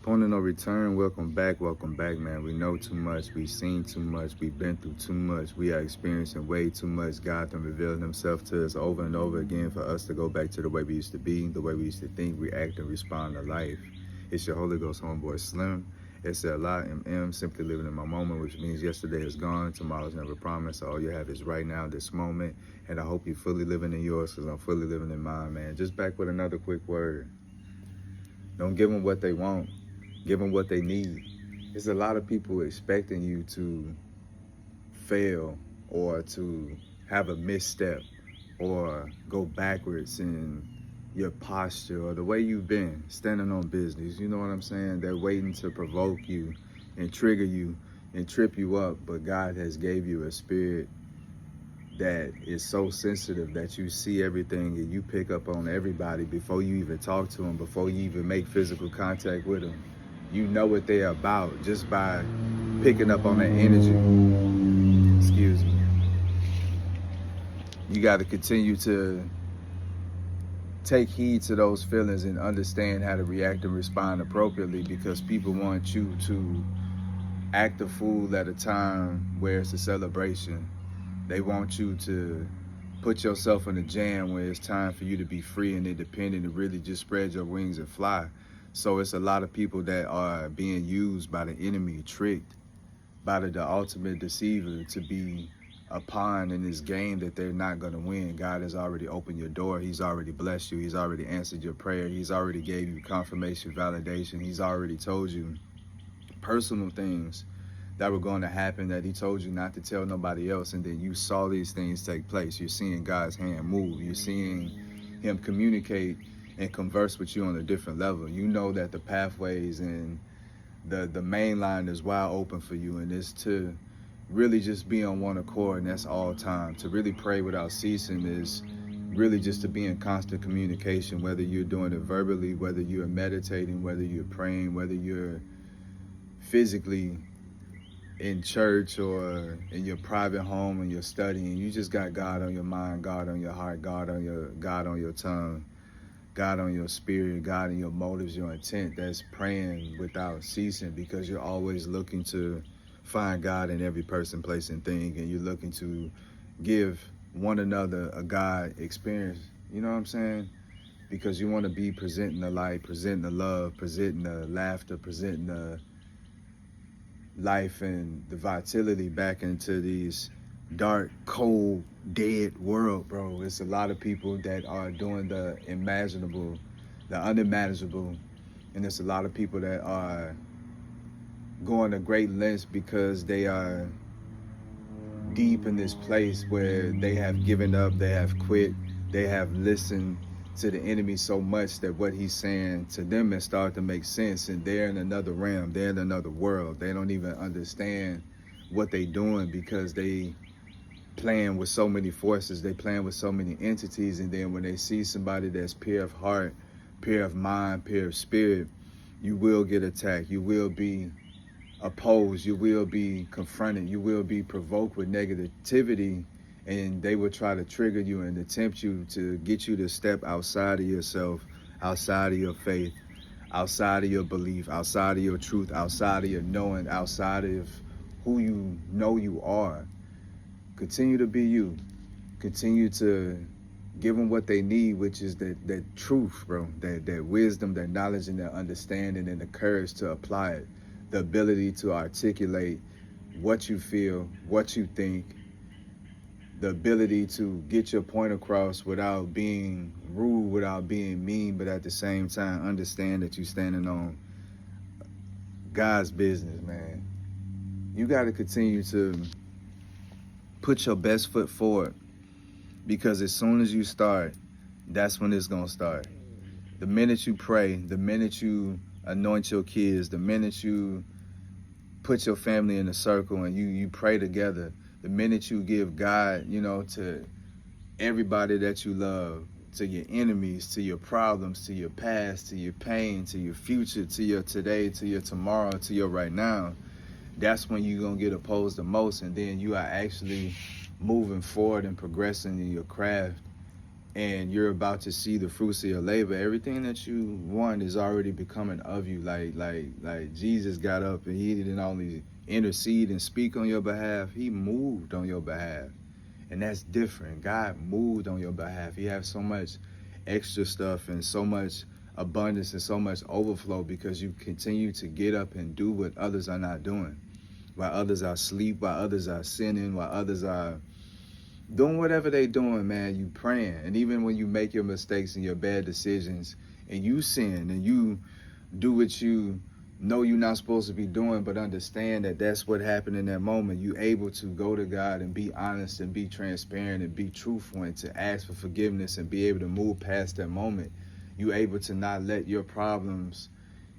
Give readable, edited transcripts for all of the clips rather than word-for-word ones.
Point of no return, welcome back, man. We know too much, we've seen too much, we've been through too much, we are experiencing way too much. God done revealing himself to us over and over again for us to go back to the way we used to be, the way we used to think, react, and respond to life. It's your Holy Ghost homeboy Slim. It's a lot MM, simply living in my moment, which means yesterday is gone, tomorrow's never promised. All you have is right now, this moment. And I hope you're fully living in yours because I'm fully living in mine, man. Just back with another quick word. Don't give them what they want. Give them what they need. There's a lot of people expecting you to fail or to have a misstep or go backwards in your posture or the way you've been standing on business. You know what I'm saying? They're waiting to provoke you and trigger you and trip you up, but God has gave you a spirit that is so sensitive that you see everything and you pick up on everybody before you even talk to them, before you even make physical contact with them. You know what they're about just by picking up on their energy. Excuse me. You got to continue to take heed to those feelings and understand how to react and respond appropriately, because people want you to act a fool at a time where it's a celebration. They want you to put yourself in a jam where it's time for you to be free and independent and really just spread your wings and fly. So it's a lot of people that are being used by the enemy, tricked by the ultimate deceiver to be a pawn in this game that they're not going to win. God has already opened your door. He's already blessed you. He's already answered your prayer. He's already gave you confirmation, validation. He's already told you personal things that were going to happen that he told you not to tell nobody else, and then you saw these things take place. You're seeing God's hand move. You're seeing him communicate and converse with you on a different level. You know that the pathways and the main line is wide open for you, and it's to really just be on one accord, and that's all time. To really pray without ceasing is really just to be in constant communication, whether you're doing it verbally, whether you're meditating, whether you're praying, whether you're physically in church or in your private home and you're studying. You just got God on your mind, God on your heart, God on your tongue, God on your spirit, God in your motives, your intent. That's praying without ceasing, because you're always looking to find God in every person, place, and thing, and you're looking to give one another a God experience. You know what I'm saying? Because you want to be presenting the light, presenting the love, presenting the laughter, presenting the life and the vitality back into these dark, cold, dead world, bro. It's a lot of people that are doing the imaginable, the unimaginable, and there's a lot of people that are going to great lengths because they are deep in this place where they have given up, they have quit, they have listened to the enemy so much that what he's saying to them has started to make sense, and they're in another realm, they're in another world. They don't even understand what they're doing because they playing with so many forces, they playing with so many entities, and then when they see somebody that's pure of heart, pure of mind, pure of spirit, you will get attacked, you will be opposed, you will be confronted, you will be provoked with negativity, and they will try to trigger you and attempt you to get you to step outside of yourself, outside of your faith, outside of your belief, outside of your truth, outside of your knowing, outside of who you know you are. Continue to be you. Continue to give them what they need, which is that truth, bro, that wisdom, that knowledge, and that understanding, and the courage to apply it, the ability to articulate what you feel, what you think, the ability to get your point across without being rude, without being mean, but at the same time understand that you're standing on God's business, man. You got to continue to put your best foot forward, because as soon as you start, that's when it's going to start. The minute you pray, the minute you anoint your kids, the minute you put your family in a circle and you pray together, the minute you give God, to everybody that you love, to your enemies, to your problems, to your past, to your pain, to your future, to your today, to your tomorrow, to your right now, that's when you're going to get opposed the most. And then you are actually moving forward and progressing in your craft and you're about to see the fruits of your labor, everything that you want is already becoming of you. Like Jesus got up and he didn't only intercede and speak on your behalf, he moved on your behalf. And that's different. God moved on your behalf. He has so much extra stuff and so much abundance and so much overflow because you continue to get up and do what others are not doing. While others are asleep, while others are sinning, while others are doing whatever they doing, man, you praying. And even when you make your mistakes and your bad decisions and you sin and you do what you know you're not supposed to be doing, but understand that that's what happened in that moment, you able to go to God and be honest and be transparent and be truthful and to ask for forgiveness and be able to move past that moment. You able to not let your problems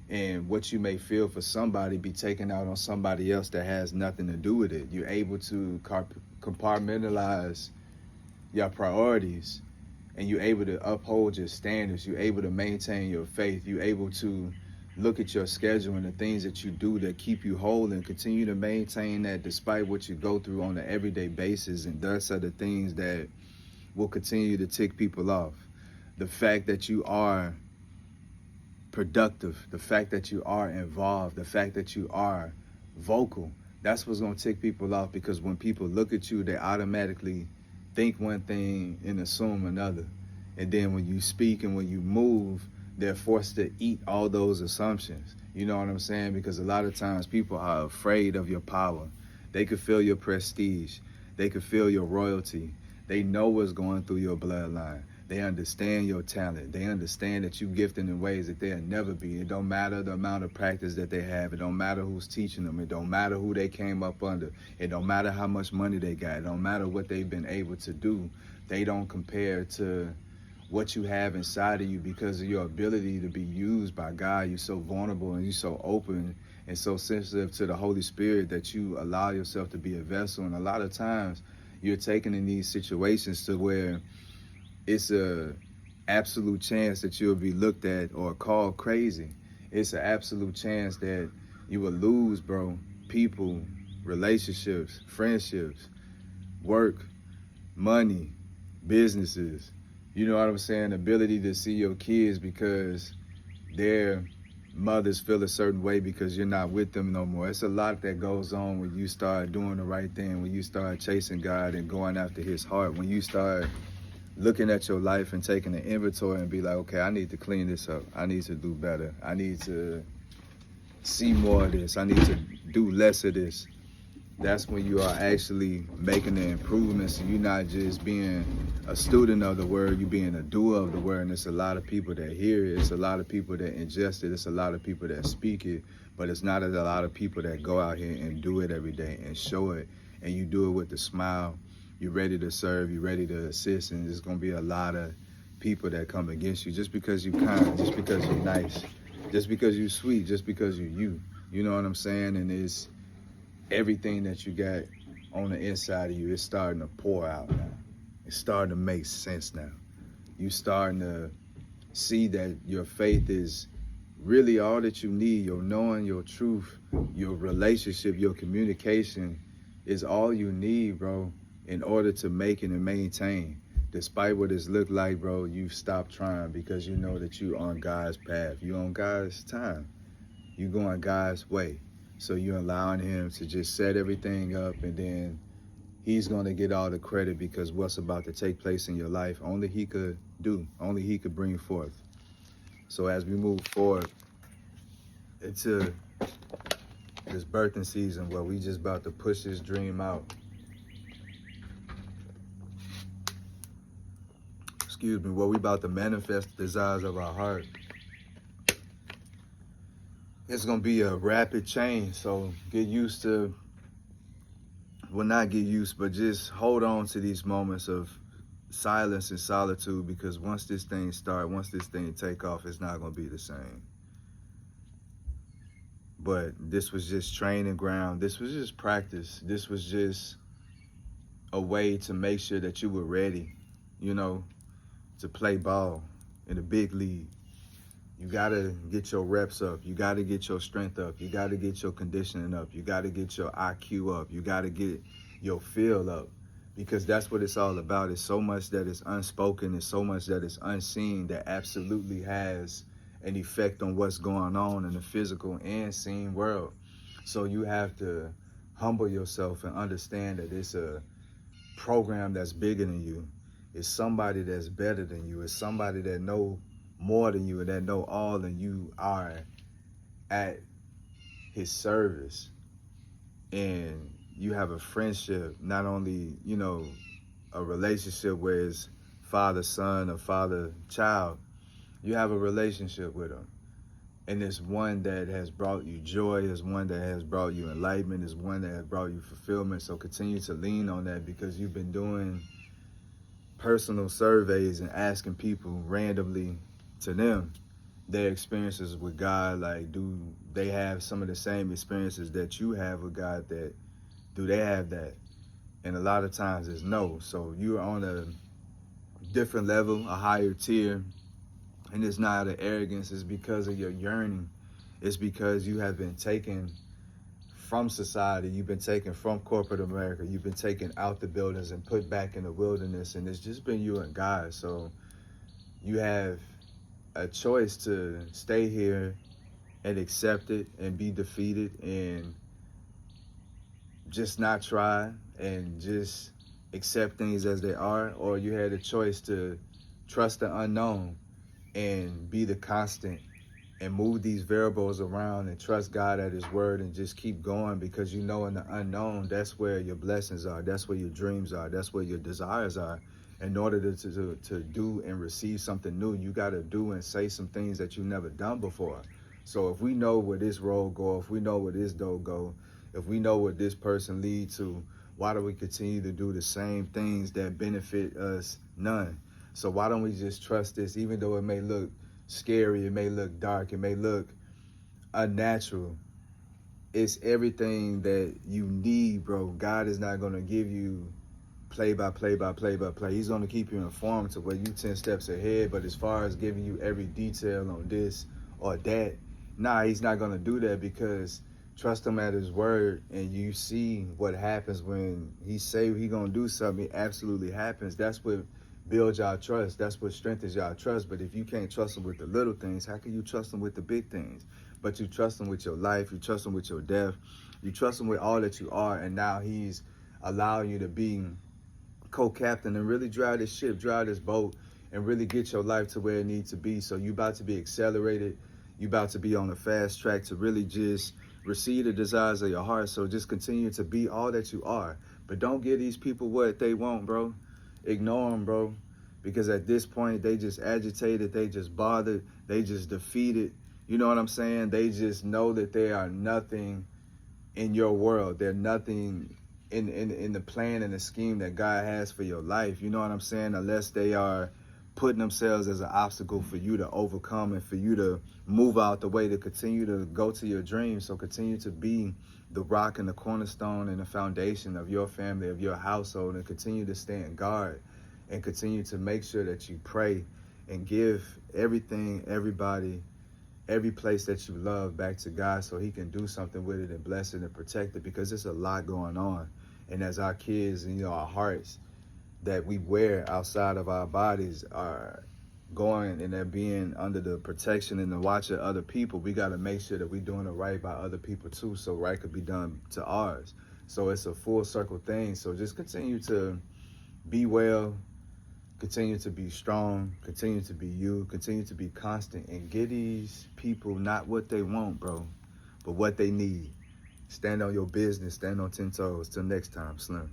and what you may feel for somebody be taken out on somebody else that has nothing to do with it. You're able to compartmentalize your priorities, and you're able to uphold your standards. You're able to maintain your faith. You're able to look at your schedule and the things that you do that keep you whole and continue to maintain that despite what you go through on an everyday basis. And thus are the things that will continue to tick people off. The fact that you are productive, the fact that you are involved, the fact that you are vocal, that's what's going to tick people off, because when people look at you, they automatically think one thing and assume another. And then when you speak and when you move, they're forced to eat all those assumptions. You know what I'm saying? Because a lot of times people are afraid of your power. They could feel your prestige. They could feel your royalty. They know what's going through your bloodline. They understand your talent. They understand that you gifted in ways that they'll never be. It don't matter the amount of practice that they have. It don't matter who's teaching them. It don't matter who they came up under. It don't matter how much money they got. It don't matter what they've been able to do. They don't compare to what you have inside of you because of your ability to be used by God. You're so vulnerable and you're so open and so sensitive to the Holy Spirit that you allow yourself to be a vessel. And a lot of times you're taken in these situations to where it's a absolute chance that you'll be looked at or called crazy. It's an absolute chance that you will lose, bro, people, relationships, friendships, work, money, businesses. You know what I'm saying? Ability to see your kids because their mothers feel a certain way because you're not with them no more. It's a lot that goes on when you start doing the right thing, when you start chasing God and going after his heart, when you start looking at your life and taking an inventory and be like, okay, I need to clean this up. I need to do better. I need to see more of this. I need to do less of this. That's when you are actually making the improvements and you're not just being a student of the word, you're being a doer of the word. And it's a lot of people that hear it. It's a lot of people that ingest it. It's a lot of people that speak it. But it's not a lot of people that go out here and do it every day and show it. And you do it with a smile. You're ready to serve. You're ready to assist. And there's going to be a lot of people that come against you just because you're kind, just because you're nice, just because you're sweet, just because you're you. You know what I'm saying? And it's everything that you got on the inside of you, it's starting to pour out now. It's starting to make sense now. You starting to see that your faith is really all that you need. Your knowing, your truth, your relationship, your communication is all you need, bro, in order to make it and maintain. Despite what it's looked like, bro, you've stopped trying because you know that you're on God's path. You're on God's time. You're going God's way. So you're allowing him to just set everything up, and then he's going to get all the credit because what's about to take place in your life, only he could do, only he could bring forth. So as we move forward into this birthing season where we just about to push this dream out, where we about to manifest the desires of our heart, it's going to be a rapid change. So get used to, well, not get used, but just hold on to these moments of silence and solitude, because once this thing start, once this thing take off, it's not going to be the same. But this was just training ground. This was just practice. This was just a way to make sure that you were ready, you know, to play ball in the big league. You got to get your reps up. You got to get your strength up. You got to get your conditioning up. You got to get your IQ up. You got to get your feel up, because that's what it's all about. It's so much that is unspoken, it's so much that is unseen that absolutely has an effect on what's going on in the physical and seen world. So you have to humble yourself and understand that it's a program that's bigger than you. It's somebody that's better than you. It's somebody that know more than you and that know all, and you are at his service. And you have a friendship, not only, a relationship where it's father-son or father-child. You have a relationship with him. And it's one that has brought you joy, it's one that has brought you enlightenment, it's one that has brought you fulfillment. So continue to lean on that, because you've been doing personal surveys and asking people randomly to them their experiences with God. Like, do they have some of the same experiences that you have with God? That do they have that? And a lot of times it's no. So you're on a different level, a higher tier, and it's not out of arrogance. It's because of your yearning. It's because you have been taken from society. You've been taken from corporate America. You've been taken out the buildings and put back in the wilderness, and it's just been you and God. So you have a choice to stay here and accept it and be defeated and just not try and just accept things as they are, or you had a choice to trust the unknown and be the constant and move these variables around and trust God at his word and just keep going, because in the unknown, that's where your blessings are, that's where your dreams are, that's where your desires are. In order to do and receive something new, you got to do and say some things that you've never done before. So if we know where this road go, if we know where this door go, if we know what this person lead to, why do we continue to do the same things that benefit us? None. So why don't we just trust this, even though it may look scary, it may look dark, it may look unnatural. It's everything that you need, bro. God is not going to give you play by play. He's going to keep you informed to where you 10 steps ahead. But as far as giving you every detail on this or that, he's not going to do that, because trust him at his word, and you see what happens when he say he going to do something. It absolutely happens. That's what builds y'all trust. That's what strengthens y'all trust. But if you can't trust him with the little things, how can you trust him with the big things? But you trust him with your life. You trust him with your death. You trust him with all that you are. And now he's allowing you to be co-captain and really drive this ship, drive this boat, and really get your life to where it needs to be. So you about to be accelerated. You about to be on a fast track to really just receive the desires of your heart. So just continue to be all that you are. But don't give these people what they want, bro. Ignore them, bro. Because at this point, they just agitated. They just bothered. They just defeated. You know what I'm saying? They just know that they are nothing in your world. They're nothing in the plan and the scheme that God has for your life. You know what I'm saying? Unless they are putting themselves as an obstacle for you to overcome and for you to move out the way to continue to go to your dreams. So continue to be the rock and the cornerstone and the foundation of your family, of your household, and continue to stand guard and continue to make sure that you pray and give everything, everybody, every place that you love back to God, so he can do something with it and bless it and protect it, because there's a lot going on. And as our kids and our hearts that we wear outside of our bodies are going and they're being under the protection and the watch of other people, we got to make sure that we're doing it right by other people too, so right could be done to ours. So it's a full circle thing. So just continue to be well, continue to be strong, continue to be you, continue to be constant, and give these people not what they want, bro, but what they need. Stand on your business, stand on 10 toes. Till next time, Slim.